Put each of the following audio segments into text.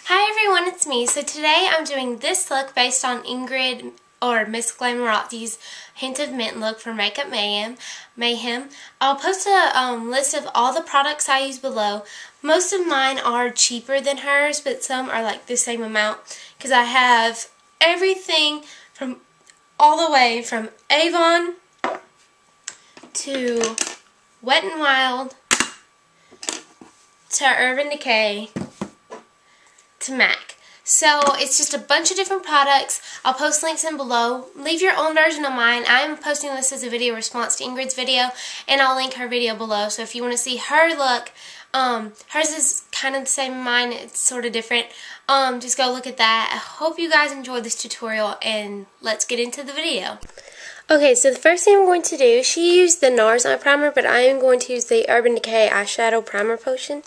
Hi everyone, it's me. So today I'm doing this look based on Ingrid or Missglamorazzi's Hint of Mint look for Makeup Mayhem. I'll post a list of all the products I use below. Most of mine are cheaper than hers, but some are like the same amount because I have everything from all the way from Avon to Wet n Wild to Urban Decay to M.A.C. So it's just a bunch of different products. I'll post links in below. Leave your own version of mine. I'm posting this as a video response to Ingrid's video, and I'll link her video below. So if you want to see her look, hers is kind of the same as mine. It's sort of different. Just go look at that. I hope you guys enjoyed this tutorial, and let's get into the video. Okay, so the first thing I'm going to do, she used the NARS eye primer, but I am going to use the Urban Decay eyeshadow primer potion.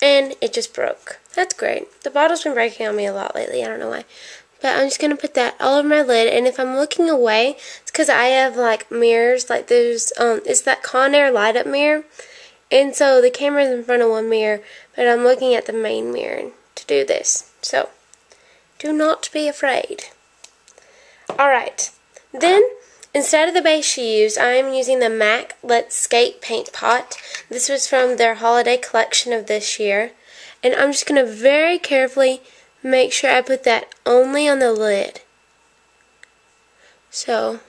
And it just broke. That's great. The bottle's been breaking on me a lot lately. I don't know why. But I'm just going to put that all over my lid. And if I'm looking away, it's because I have like mirrors. Like there's, it's that Conair light up mirror. And so the camera's in front of one mirror. But I'm looking at the main mirror to do this. So, do not be afraid. Alright. Then, instead of the base she used, I am using the M.A.C Let's Skate Paint Pot. This was from their holiday collection of this year. And I'm just going to very carefully make sure I put that only on the lid. So,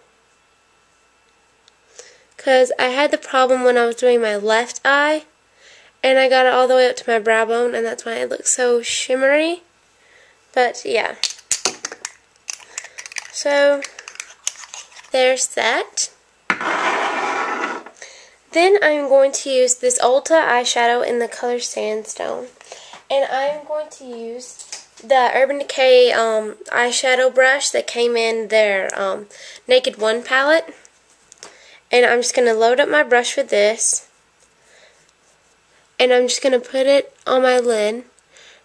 because I had the problem when I was doing my left eye, and I got it all the way up to my brow bone, and that's why it looks so shimmery. But, yeah. So, there's that. Then I'm going to use this Ulta eyeshadow in the color Sandstone. And I'm going to use the Urban Decay eyeshadow brush that came in their Naked One palette. And I'm just going to load up my brush with this. And I'm just going to put it on my lid.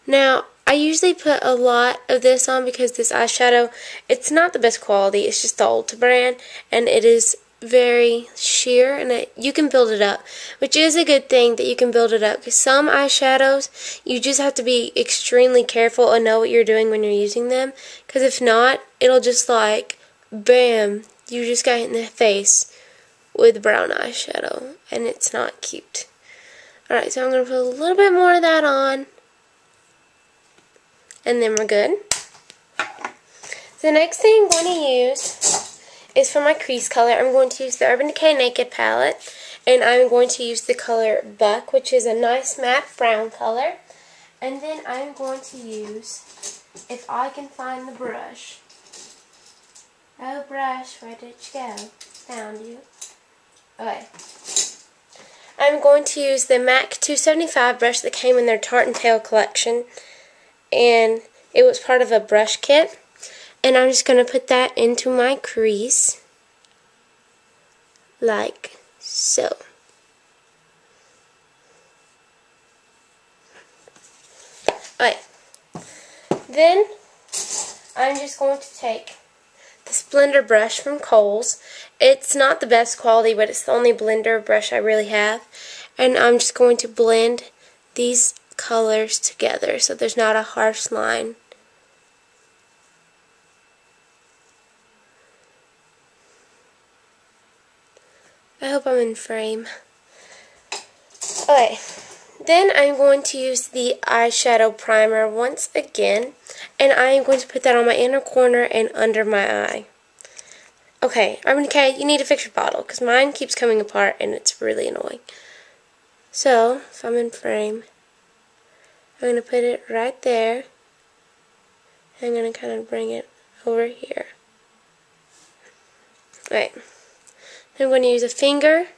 Now, I usually put a lot of this on because this eyeshadow, it's not the best quality. It's just the Ulta brand, and it is very sheer, and you can build it up, which is a good thing that you can build it up, because some eyeshadows, you just have to be extremely careful and know what you're doing when you're using them, because if not, it'll just like, bam, you just got hit in the face with brown eyeshadow, and it's not cute. Alright, so I'm going to put a little bit more of that on. And then we're good. The next thing I'm going to use is for my crease color. I'm going to use the Urban Decay Naked palette. And I'm going to use the color Buck, which is a nice matte brown color. And then I'm going to use, if I can find the brush. Oh, brush, where did you go? Found you. Okay. I'm going to use the M.A.C 275 brush that came in their Tart and Tail collection. And it was part of a brush kit, and I'm just going to put that into my crease like so. Alright, then I'm just going to take this blender brush from Kohl's. It's not the best quality, but it's the only blender brush I really have, and I'm just going to blend these colors together so there's not a harsh line. I hope I'm in frame. Okay, then I'm going to use the eyeshadow primer once again, and I am going to put that on my inner corner and under my eye. Okay, Urban Decay, you need to fix your bottle because mine keeps coming apart and it's really annoying. So, if I'm in frame, I'm going to put it right there. I'm going to kind of bring it over here. Alright. I'm going to use a finger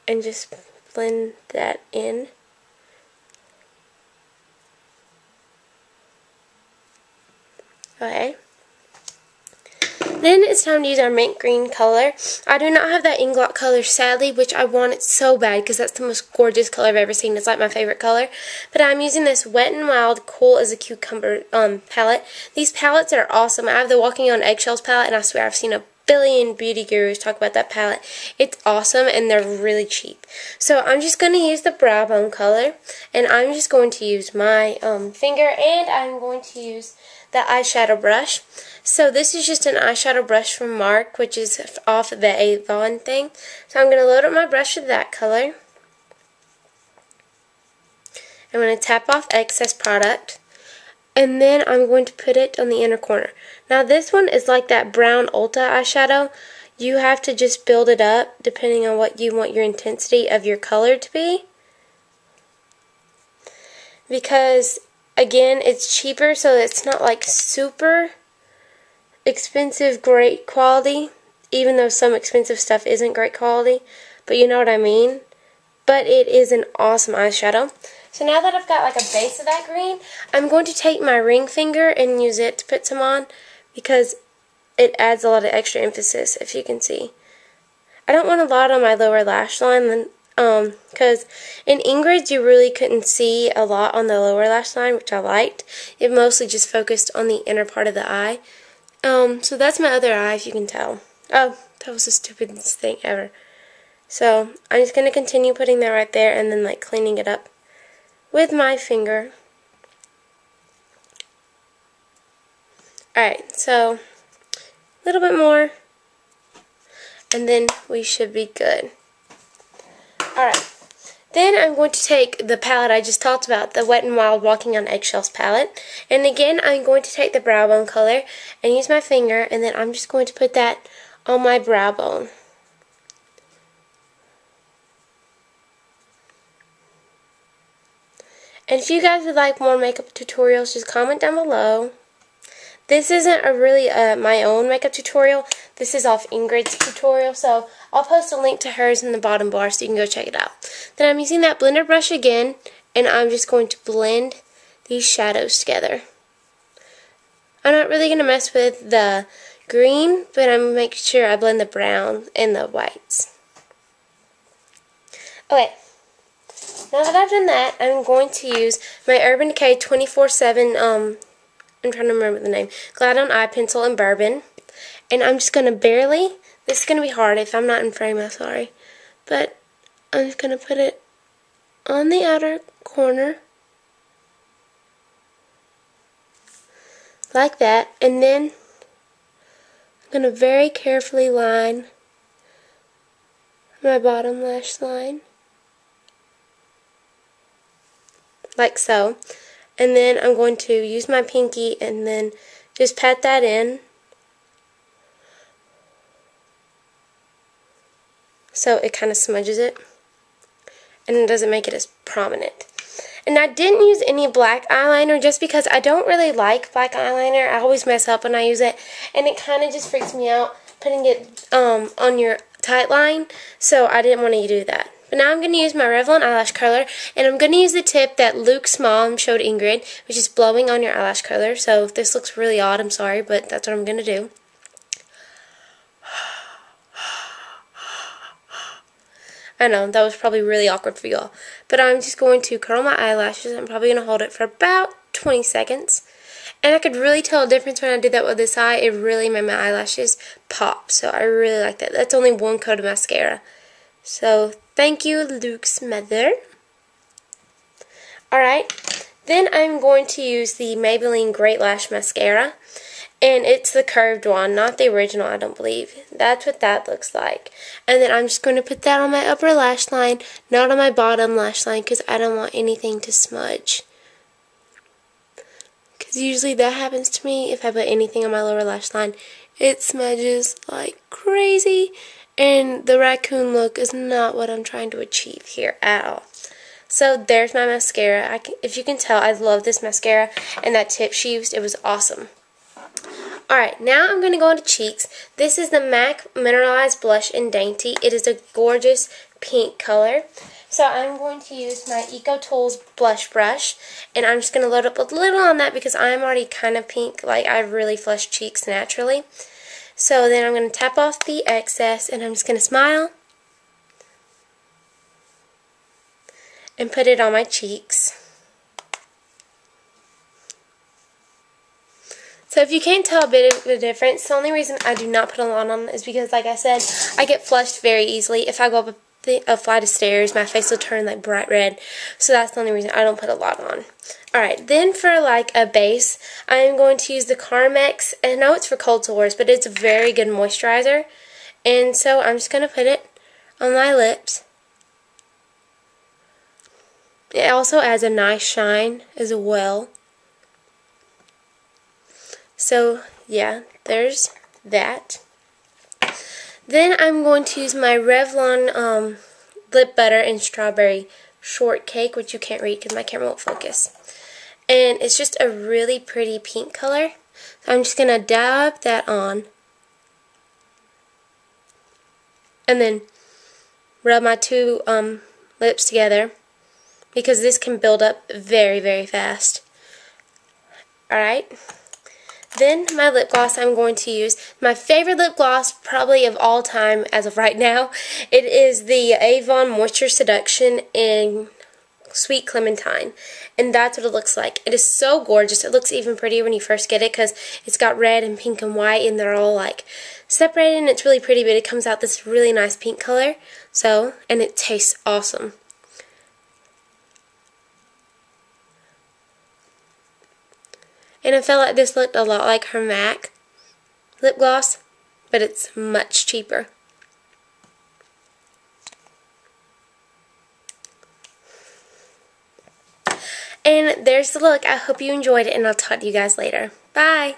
and just blend that in. Okay. Then it's time to use our mint green color. I do not have that Inglot color, sadly, which I want it so bad because that's the most gorgeous color I've ever seen. It's like my favorite color. But I'm using this Wet n Wild Cool as a Cucumber palette. These palettes are awesome. I have the Walking on Eggshells palette, and I swear I've seen a billion beauty gurus talk about that palette. It's awesome and they're really cheap. So I'm just going to use the Browbone color, and I'm just going to use my finger, and I'm going to use the eyeshadow brush. So this is just an eyeshadow brush from M.A.C, which is off of the Avon thing. So I'm going to load up my brush with that color. I'm going to tap off excess product, and then I'm going to put it on the inner corner. Now this one is like that brown Ulta eyeshadow. You have to just build it up depending on what you want your intensity of your color to be. Because, again, it's cheaper, so it's not like super expensive, great quality. Even though some expensive stuff isn't great quality. But you know what I mean. But it is an awesome eyeshadow. So now that I've got like a base of that green, I'm going to take my ring finger and use it to put some on, because it adds a lot of extra emphasis, if you can see. I don't want a lot on my lower lash line, because in Ingrid's you really couldn't see a lot on the lower lash line, which I liked. It mostly just focused on the inner part of the eye. So that's my other eye, if you can tell. Oh, that was the stupidest thing ever. So I'm just going to continue putting that right there, and then like cleaning it up with my finger. Alright, so a little bit more, and then we should be good. Alright, then I'm going to take the palette I just talked about, the Wet n Wild Walking on Eggshells palette, and again I'm going to take the Browbone color and use my finger, and then I'm just going to put that on my brow bone. And if you guys would like more makeup tutorials, just comment down below. This isn't a really my own makeup tutorial. This is off Ingrid's tutorial, so I'll post a link to hers in the bottom bar so you can go check it out. Then I'm using that blender brush again, and I'm just going to blend these shadows together. I'm not really going to mess with the green, but I'm going to make sure I blend the brown and the whites. Okay. Now that I've done that, I'm going to use my Urban Decay 24/7, I'm trying to remember the name, Glide On Eye Pencil in Bourbon. And I'm just going to barely, this is going to be hard if I'm not in frame, I'm sorry. But I'm just going to put it on the outer corner. Like that. And then I'm going to very carefully line my bottom lash line. Like so. And then I'm going to use my pinky and then just pat that in, so it kind of smudges it and it doesn't make it as prominent. And I didn't use any black eyeliner just because I don't really like black eyeliner. I always mess up when I use it, and it kind of just freaks me out putting it on your tight line, so I didn't want to do that. But now I'm going to use my Revlon eyelash curler, and I'm going to use the tip that Luke's mom showed Ingrid, which is blowing on your eyelash curler. So if this looks really odd, I'm sorry, but that's what I'm going to do. I know, that was probably really awkward for y'all. But I'm just going to curl my eyelashes. I'm probably going to hold it for about 20 seconds. And I could really tell a difference when I did that with this eye. It really made my eyelashes pop. So I really like that. That's only one coat of mascara. So thank you, Luke's mother. Alright, then I'm going to use the Maybelline Great Lash Mascara. And it's the curved one, not the original, I don't believe. That's what that looks like. And then I'm just going to put that on my upper lash line, not on my bottom lash line, because I don't want anything to smudge. Because usually that happens to me if I put anything on my lower lash line. It smudges like crazy. And the raccoon look is not what I'm trying to achieve here at all. So there's my mascara. If you can tell, I love this mascara. And that tip she used, it was awesome. Alright, now I'm going to go into cheeks. This is the M.A.C Mineralize Blush in Dainty. It is a gorgeous pink color. So I'm going to use my Eco Tools blush brush. And I'm just going to load up a little on that because I'm already kind of pink. Like, I have really flushed cheeks naturally. So then I'm going to tap off the excess, and I'm just going to smile and put it on my cheeks. So if you can't tell a bit of the difference, the only reason I do not put a lot on is because, like I said, I get flushed very easily. If I go up a flight of stairs, my face will turn like bright red. So that's the only reason I don't put a lot on. Alright, then for like a base, I am going to use the Carmex. And I know it's for cold sores, but it's a very good moisturizer. And so I'm just going to put it on my lips. It also adds a nice shine as well. So, yeah, there's that. Then I'm going to use my Revlon Lip Butter and Strawberry Shortcake, which you can't read because my camera won't focus. And it's just a really pretty pink color. So I'm just going to dab that on. And then rub my two lips together, because this can build up very, very fast. Alright. Then my lip gloss I'm going to use. My favorite lip gloss probably of all time as of right now. It is the Avon Moisture Seduction in Sweet Clementine. And that's what it looks like. It is so gorgeous. It looks even prettier when you first get it because it's got red and pink and white and they're all like separated and it's really pretty, but it comes out this really nice pink color. So, and it tastes awesome. And I felt like this looked a lot like her M.A.C lip gloss, but it's much cheaper. And there's the look. I hope you enjoyed it, and I'll talk to you guys later. Bye!